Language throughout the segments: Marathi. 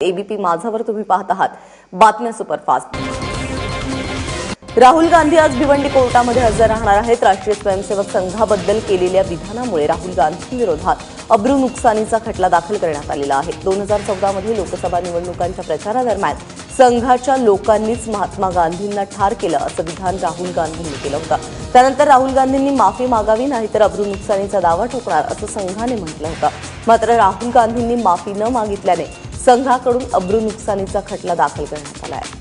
एबीपी माझावर तुम्ही पाहत आहात बातम्या सुपरफास्ट। राहुल गांधी आज भिवंडी कोर्टामध्ये हजर राहणार आहेत। राष्ट्रीय स्वयंसेवक संघाबद्दल केलेल्या विधानामुळे राहुल गांधींविरोधात अब्रू नुकसानीचा खटला दाखल करण्यात आलेला आहे। 2014 मध्ये लोकसभा निवडणुकांच्या प्रचारादरम्यान संघाच्या लोकांनीच महात्मा गांधींना ठार केलं असं विधान राहुल गांधींनी केलं होतं। त्यानंतर राहुल गांधींनी माफी मागावी नाहीतर अब्रू नुकसानीचा दावा ठोकणार असं संघाने म्हटलं होतं। मात्र राहुल गांधींनी माफी न मागितल्याने संघाकडून अब्रू नुकसानीचा खटला दाखल करण्यात आला आहे।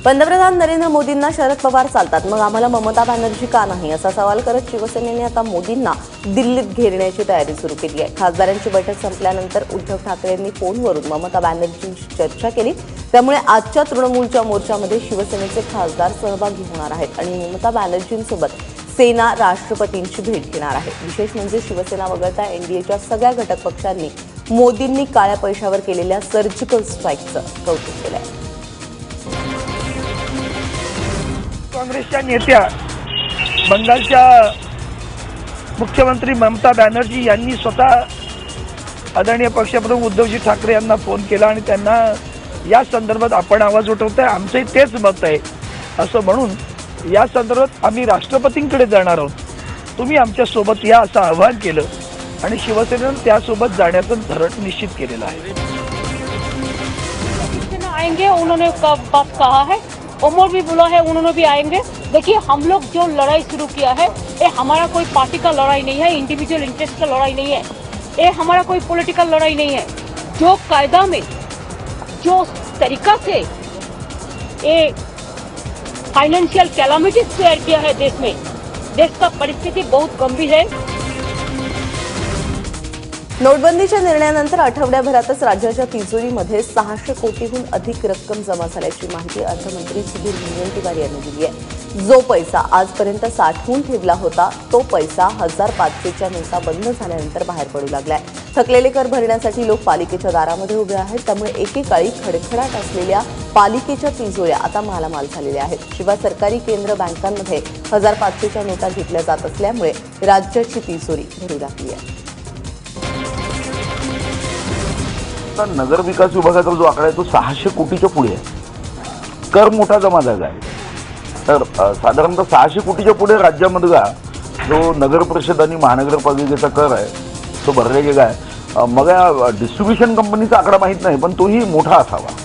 पंतप्रधान नरेंद्र मोदींना शरद पवार चालतात, मग आम्हाला ममता बॅनर्जी का नाही असा सवाल करत शिवसेनेने आता मोदींना दिल्लीत घेरण्याची तयारी सुरू केली आहे। खासदारांची बैठक संपल्यानंतर उद्धव ठाकरेंनी फोनवरून ममता बॅनर्जींशी चर्चा केली। त्यामुळे आजच्या तृणमूलच्या मोर्चामध्ये शिवसेनेचे खासदार सहभागी होणार आहेत आणि ममता बॅनर्जींसोबत सेना राष्ट्रपतींची भेट घेणार आहे। विशेष म्हणजे शिवसेना वगळता एनडीएच्या सगळ्या घटक पक्षांनी मोदींनी काळ्या पैशावर केलेल्या सर्जिकल स्ट्राईकचं कौतुक केलं आहे। काँग्रेसच्या नेत्या बंगालच्या मुख्यमंत्री ममता बॅनर्जी यांनी स्वतः आदरणीय पक्षप्रमुख उद्धवजी ठाकरे यांना फोन केला आणि त्यांना या संदर्भात आपण आवाज उठवताय, आमचंही तेच मत आहे असं म्हणून या संदर्भात आम्ही राष्ट्रपतींकडे जाणार आहोत, तुम्ही आमच्या सोबत या असं आवाहन केलं आणि शिवसेनेनं त्यासोबत जाण्याचं धोरण निश्चित केलेलं आहे। आएंगे, उन्होंने बात कहा है, उमर भी बोला है, उन्होंने भी आएंगे। देखिए, हम लोग जो लड़ाई शुरू किया है ये हमारा कोई पार्टी का लड़ाई नहीं है, इंडिविजुअल इंटरेस्ट का लड़ाई नहीं है, ये हमारा कोई पॉलिटिकल लड़ाई नहीं है। जो कायदा में जो तरीका से ये फाइनेंशियल कैलामिटीज तैयार किया है देश में, देश का परिस्थिति बहुत गंभीर है। नोटबंदीच्या निर्णयानंतर आठवड्याभरातच राज्याच्या तिजोरीमध्ये 600 कोटीहून अधिक रक्कम जमा झाल्याची माहिती अर्थमंत्री सुधीर मुनगंटीवार यांनी दिली आहे। जो पैसा आजपर्यंत साठवून ठेवला होता तो पैसा 1500च्या नोटा बंद झाल्यानंतर बाहेर पडू लागलाय। थकलेले कर भरण्यासाठी लोक पालिकेच्या दारामध्ये उभे आहेत, त्यामुळे एकेकाळी खडखडाट असलेल्या पालिकेच्या तिजोऱ्या आता मालामाल झालेल्या आहेत। शिवाय सरकारी केंद्र बँकांमध्ये 1500च्या नोटा घेतल्या जात असल्यामुळे राज्याची तिजोरी भरू लागली आहे। नगर विकास विभागाचा जो आकडा आहे तो 600 कोटीच्या पुढे आहे। कर मोठा जमा झाला आहे, तर साधारणतः 600 कोटीच्या पुढे राज्यामधला जो नगर परिषद आणि महानगरपालिकेचा कर आहे तो भरला गेला आहे। मग डिस्ट्रीब्युशन कंपनीचा आकडा माहीत नाही, पण तोही मोठा असावा।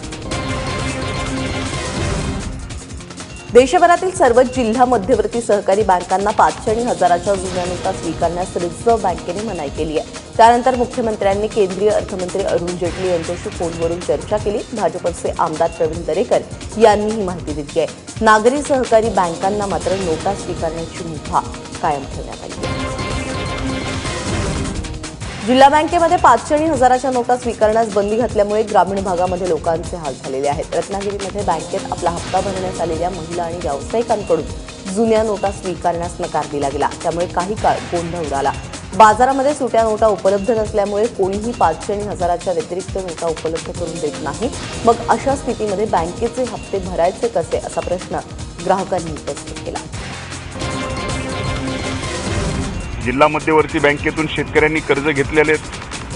देशभरातील सर्वच जिल्हा मध्यवर्ती सहकारी बँकांना 500 आणि 1000च्या जुन्या नोटा स्वीकारण्यास रिझर्व्ह बँकेने मनाई केली आहे। त्यानंतर मुख्यमंत्र्यांनी केंद्रीय अर्थमंत्री अरुण जेटली यांच्याशी फोनवरून चर्चा केली। भाजपचे आमदार प्रवीण दरेकर यांनी ही माहिती दिली आहे। नागरी सहकारी बँकांना मात्र नोटा स्वीकारण्याची मुभा कायम ठेवण्यात आली आहे। जिल्हा बँकेमध्ये 500 आणि 1000च्या नोटा स्वीकारण्यास बंदी घातल्यामुळे ग्रामीण भागामध्ये लोकांचे हाल झालेले आहेत। रत्नागिरीमध्ये बँकेत आपला हप्ता भरण्यास आलेल्या महिला आणि व्यावसायिकांकडून जुन्या नोटा स्वीकारण्यास नकार दिला गेला, त्यामुळे काही काळ गोंधळ उडाला। बाजारामध्ये सुट्या नोटा उपलब्ध नसल्यामुळे कोणीही 500 आणि 1000च्या व्यतिरिक्त नोटा उपलब्ध करून देत नाही। मग अशा स्थितीमध्ये बँकेचे हप्ते भरायचे कसे असा प्रश्न ग्राहकांनी उपस्थित केला। जिल्हा मध्यवर्ती बँकेतून शेतकऱ्यांनी कर्ज घेतलेले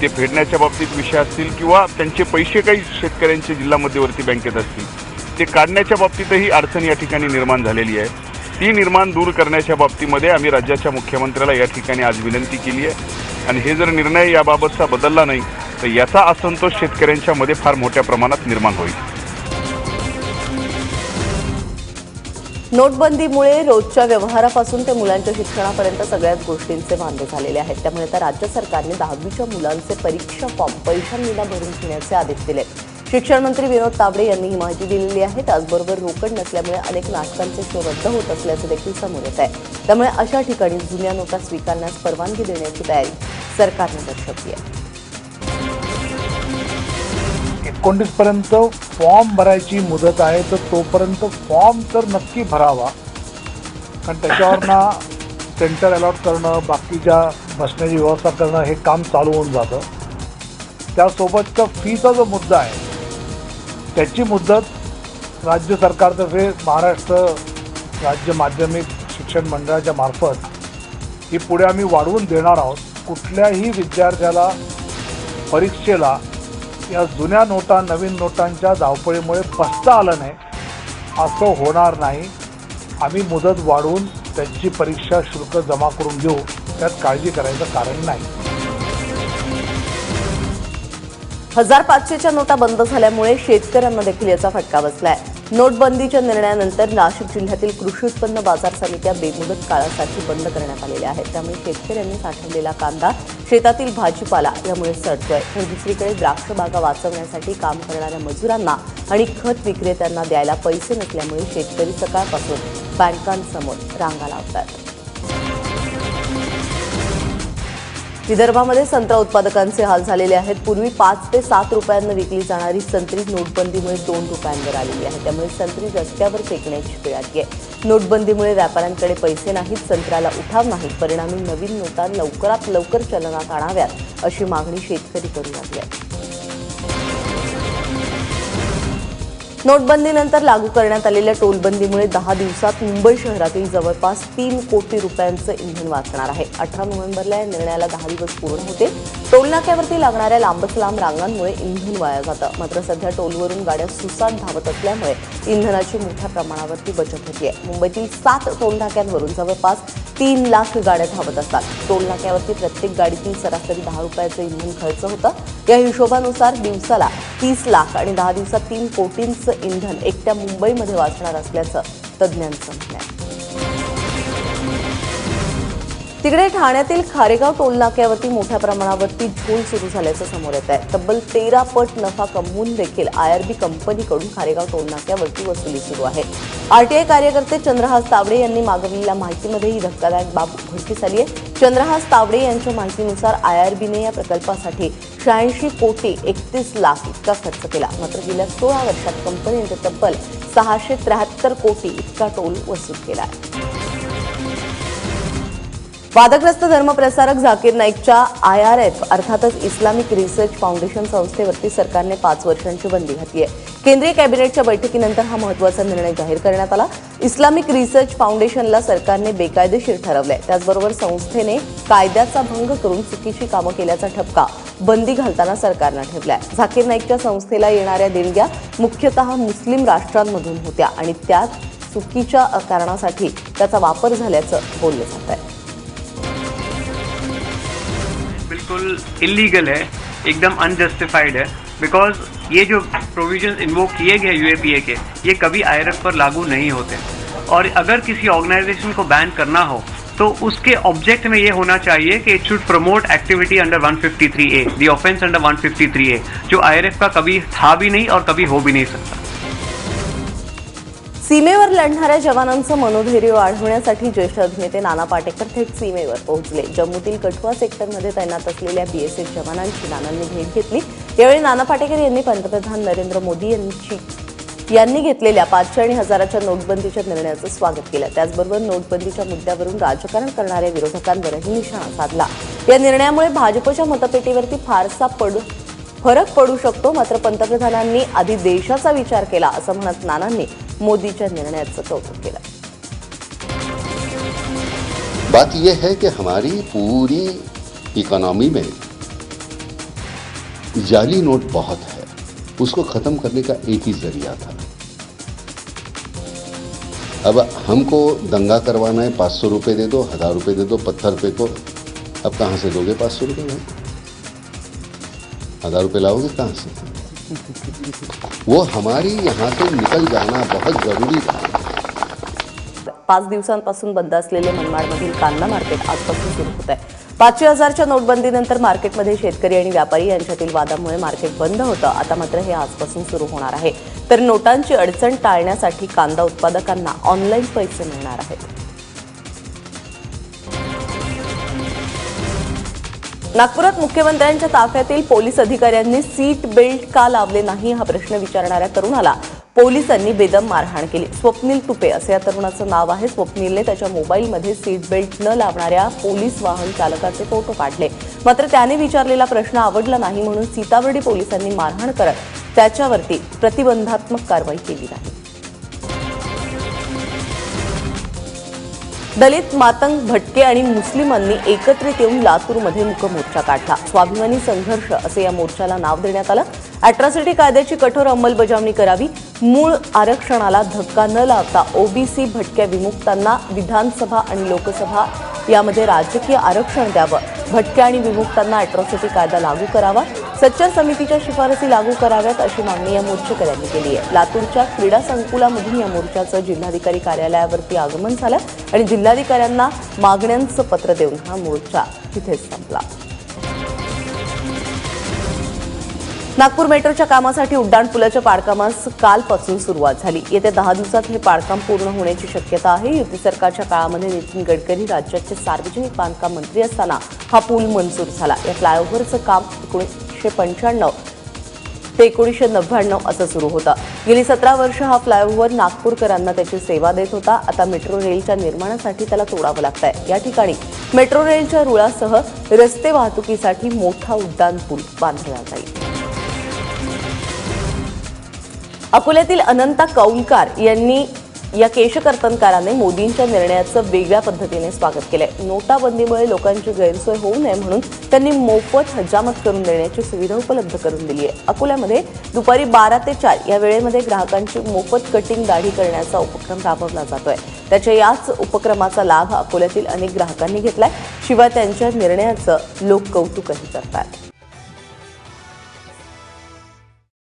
ते फेडण्याच्या बाबतीत विषय असतील किंवा त्यांचे पैसे काही शेतकऱ्यांचे जिल्हा मध्यवर्ती बँकेत असतील ते काढण्याच्या बाबतीतही अडचण या ठिकाणी निर्माण झालेली आहे। ती निर्माण दूर करण्याच्या बाबतीमध्ये आम्ही राज्याच्या मुख्यमंत्र्याला या ठिकाणी आज विनंती केली आहे आणि हे जर निर्णय याबाबतचा बदलला नाही तर याचा असंतोष शेतकऱ्यांच्या मध्ये फार मोठ्या प्रमाणात निर्माण होईल। नोटबंदीमुळे रोजच्या व्यवहारापासून ते मुलांच्या शिक्षणापर्यंत सगळ्याच गोष्टींचे वांदे झालेले आहेत। त्यामुळे आता राज्य सरकारने 10वीच्या मुलांचे परीक्षा फॉर्म पैशांविना भरून घेण्याचे आदेश दिले। शिक्षण मंत्री विनोद तावडे यांनी ही माहिती दिलेली आहे। त्याचबरोबर रोकड नसल्यामुळे अनेक नाटकांचे शो रद्द होत असल्याचे देखील समोर येत आहे। त्यामुळे अशा ठिकाणी जुन्या नोटा स्वीकारण्यास परवानगी देण्याची तयारी सरकारने दर्शवली आहे। 19 पर्यंत फॉर्म भरायची मुदत आहे, तर तोपर्यंत फॉर्म तर नक्की भरावा, कारण त्याच्यावर ना सेंटर अलॉट करणं, बाकीच्या बसण्याची व्यवस्था करणं हे काम चालू होऊन जातं। त्यासोबतचा फीचा जो मुद्दा आहे त्याची मुदत राज्य सरकारतर्फे महाराष्ट्र राज्य माध्यमिक शिक्षण मंडळाच्या मार्फत ही पुढे आम्ही वाढवून देणार आहोत। कुठल्याही विद्यार्थ्याला परीक्षेला या जुन्या नोटा नवीन नोटांच्या धावपळीमुळे बसता आलं नाही, असं होणार नाही. आम्ही मुदत वाढवून त्यांची परीक्षा शुल्क जमा करून घेऊ, त्यात काळजी करायचं कारण नाही. 1500च्या नोटा बंद झाल्यामुळे शेतकऱ्यांना देखील याचा फटका बसलाय. नोटबंदीच्या निर्णयानंतर नाशिक जिल्ह्यातील कृषी उत्पन्न बाजार समित्या बेमुदत काळासाठी बंद करण्यात आलेल्या आहेत. त्यामुळे शेतकऱ्यांनी साठवलेला कांदा, शेतातील भाजीपाला यामुळे सडतोय. तर दुसरीकडे द्राक्ष बागा वाचवण्यासाठी काम करणाऱ्या मजुरांना आणि खत विक्रेत्यांना द्यायला पैसे नसल्यामुळे शेतकरी सकाळपासून बँकांसमोर रांगा लावतात. विदर्भामध्ये संत्रा उत्पादकांचे हाल झालेले आहेत. पूर्वी 5 ते 7 रुपयांना विकली जाणारी संत्री नोटबंदीमुळे 2 रुपयांवर आलेली आहे. त्यामुळे संत्री रस्त्यावर फेकण्याची वेळ आली आहे. नोटबंदीमुळे व्यापाऱ्यांकडे पैसे नाहीत, संत्र्याला उठाव नाही. परिणामी नवीन नोटा लवकरात लवकर चलनात आणाव्यात अशी मागणी शेतकरी करू लागले आहेत. नोटबंदीनंतर लागू करण्यात आलेल्या टोलबंदीमुळे 10 दिवसात मुंबई शहरातील जवळपास 3 कोटी रुपयांचं इंधन वाचणार आहे. 18 नोव्हेंबरला या निर्णयाला 10 दिवस पूर्ण होते. टोलनाक्यावरती लागणाऱ्या लांबच लांब रांगांमुळे इंधन वाया जातं. मात्र सध्या टोलवरून गाड्या सुसाट धावत असल्यामुळे इंधनाची मोठ्या प्रमाणावरती बचत होतीये. मुंबईतील 7 टोलनाक्यांवरून जवळपास 3 लाख गाड्या धावत असतात. टोलनाक्यावरती प्रत्येक गाडीतील सरासरी 10 रुपयाचं इंधन खर्च होतं. या हिशोबानुसार दिवसाला 30 लाख आणि 10 दिवसात 3 कोटींचं इंधन एकट्या मुंबईमध्ये वाचणार असल्याचं तज्ज्ञांचं म्हणणं आहे. तिकडे ठाण्यातील खारेगाव टोलनाक्यावरती मोठ्या प्रमाणावरती झोल सुरू झाल्याचं समोर येत आहे. तब्बल 13 पट नफा कमवून देखील आयआरबी कंपनीकडून खारेगाव टोलनाक्यावरती वसुली सुरू आहे. आरटीआय कार्यकर्ते चंद्रहास तावडे यांनी मागवलेल्या माहितीमध्ये ही धक्कादायक बाब उघडकीस आली आहे. चंद्रहास तावडे यांच्या माहितीनुसार आयआरबीने या प्रकल्पासाठी 86 कोटी 31 लाख इतका खर्च केला. मात्र गेल्या 16 वर्षात कंपनीने तब्बल 673 कोटी इतका टोल वसूल केला आहे. वादग्रस्त धर्मप्रसारक झाकीर नाईकच्या IRF अर्थातच इस्लामिक रिसर्च फाउंडेशन संस्थेवरती सरकारने 5 वर्षांची बंदी घातली आहे. केंद्रीय कॅबिनेटच्या बैठकीनंतर हा महत्त्वाचा निर्णय जाहीर करण्यात आला. इस्लामिक रिसर्च फाउंडेशनला सरकारने बेकायदेशीर ठरवलंय. त्याचबरोबर संस्थेने कायद्याचा भंग करून चुकीची कामं केल्याचा ठपका बंदी घालताना सरकारनं ठेवलाय. झाकीर नाईकच्या संस्थेला येणाऱ्या देणग्या मुख्यतः मुस्लिम राष्ट्रांमधून होत्या आणि त्या चुकीच्या कारणासाठी त्याचा वापर झाल्याचं बोललं जात आहे. बिल्कुल इलीगल है, एकदम अनजस्टिफाइड है, बिकॉज ये जो प्रोविजंस इन्वोक किए गए यूएपीए के, ये कभी आईआरएफ पर लागू नहीं होते. और अगर किसी ऑर्गेनाइजेशन को बैन करना हो तो उसके ऑब्जेक्ट में ये होना चाहिए कि it should promote activity under 153A, the offence under 153A, जो आईआरएफ का कभी था भी नहीं और कभी हो भी नहीं सकता. सीमेवर लढणाऱ्या जवानांचं मनोधैर्य वाढवण्यासाठी ज्येष्ठ अभिनेते नाना पाटेकर थेट सीमेवर पोहोचले. जम्मूतील कठुआ सेक्टरमध्ये तैनात असलेल्या बीएसएफ जवानांची नानांनी भेट घेतली. यावेळी नाना पाटेकर यांनी पंतप्रधान नरेंद्र मोदी यांनी घेतलेल्या 500 आणि 1000च्या नोटबंदीच्या निर्णयाचं स्वागत केलं. त्याचबरोबर नोटबंदीच्या मुद्द्यावरून राजकारण करणाऱ्या विरोधकांवरही निशाणा साधला. या निर्णयामुळे भाजपच्या मतपेटीवरती फारसा फरक पडू शकतो. मात्र पंतप्रधानांनी आधी देशाचा विचार केला असं म्हणत नानांनी मोदीच्या निर्णयाचं कौतुक केलं. बात यह है कि हमारी पूरी इकोनॉमी में जाली नोट बहुत है, उसको खत्म करने का एक ही जरिया था. अब हमको दंगा करवाना है, 500 रुपए दे दो, 1000 रुपए दे दो, पत्थर फेंको. अब कहां से दोगे 500 रुपए में? 1000 रुपए लाओगे कहां से? वो हमारी यहाँ से निकल जाना बहुत जरूरी था. 5 दिवसांपासून बंद असलेले मनमाडमधील कांदा मार्केट आजपासून सुरू होत आहे. 500 1000च्या नोटबंदीनंतर मार्केटमध्ये शेतकरी आणि व्यापारी यांच्यातील वादामुळे मार्केट बंद होतं. आता मात्र हे आजपासून सुरू होणार आहे. तर नोटांची अडचण टाळण्यासाठी कांदा उत्पादकांना ऑनलाईन पैसे मिळणार आहेत. नागपुरात मुख्यमंत्र्यांच्या ताफ्यातील पोलीस अधिकाऱ्यांनी सीट बेल्ट का लावले नाही हा प्रश्न विचारणाऱ्या तरुणाला पोलिसांनी बेदम मारहाण केली. स्वप्नील तुपे असं या तरुणाचं नाव आहे. स्वप्नीलने त्याच्या मोबाईलमध्ये सीट बेल्ट न लावणाऱ्या पोलीस वाहन चालकाचे फोटो काढले. मात्र त्याने विचारलेला प्रश्न आवडला नाही म्हणून सीताबर्डी पोलिसांनी मारहाण करत त्याच्यावरती प्रतिबंधात्मक कारवाई केली नाही. दलित, मातंग, भटके आणि मुस्लिमांनी एकत्रित येऊन लातूरमध्ये मूकमोर्चा काढला. स्वाभिमानी संघर्ष असे या मोर्चाला नाव देण्यात आलं. अॅट्रॉसिटी कायद्याची कठोर अंमलबजावणी करावी, मूळ आरक्षणाला धक्का न लावता ओबीसी, भटक्या विमुक्तांना विधानसभा आणि लोकसभा यामध्ये राजकीय आरक्षण द्यावं, भटक्या आणि विमुक्तांना अॅट्रॉसिटी कायदा लागू करावा, सच्चर समितीच्या शिफारसी लागू कराव्यात अशी मागणी या मोर्चेकऱ्यांनी केली आहे. लातूरच्या क्रीडा संकुलामधून या मोर्चाचं जिल्हाधिकारी कार्यालयावरती आगमन झालं आणि जिल्हाधिकाऱ्यांना मागण्यांचं पत्र देऊन हा मोर्चा तिथेच संपला. नागपूर मेट्रोच्या कामासाठी उड्डाण पुलाच्या पाडकामास कालपासून सुरुवात झाली. येत्या 10 दिवसात हे पाडकाम पूर्ण होण्याची शक्यता आहे. युती सरकारच्या काळामध्ये नितीन गडकरी राज्याचे सार्वजनिक बांधकाम मंत्री असताना हा पूल मंजूर झाला. या फ्लायओव्हरचं काम 1995 ते 1999 असं सुरू होतं. गेली 17 वर्ष हा फ्लायओव्हर नागपूरकरांना त्याची सेवा देत होता. आता मेट्रो रेलच्या निर्माणासाठी त्याला तोडावं लागतंय. या ठिकाणी मेट्रो रेलच्या रुळासह रस्ते वाहतुकीसाठी मोठा उड्डाण पूल बांधला जाईल. अकोल्यातील अनंता कौलकार यांनी या केशकर्तनकाराने मोदींच्या निर्णयाचं वेगळ्या पद्धतीने स्वागत केलंय. नोटाबंदीमुळे लोकांची गैरसोय होऊ नये म्हणून त्यांनी मोफत हजामत करून देण्याची सुविधा उपलब्ध करून दिली आहे. अकोल्यामध्ये दुपारी 12 ते 4 या वेळेमध्ये ग्राहकांची मोफत कटिंग दाढी करण्याचा उपक्रम राबवला जातोय. त्याच्या याच उपक्रमाचा लाभ अकोल्यातील अनेक ग्राहकांनी घेतलाय. शिवाय त्यांच्या निर्णयाचं लोक कौतुकही करतात.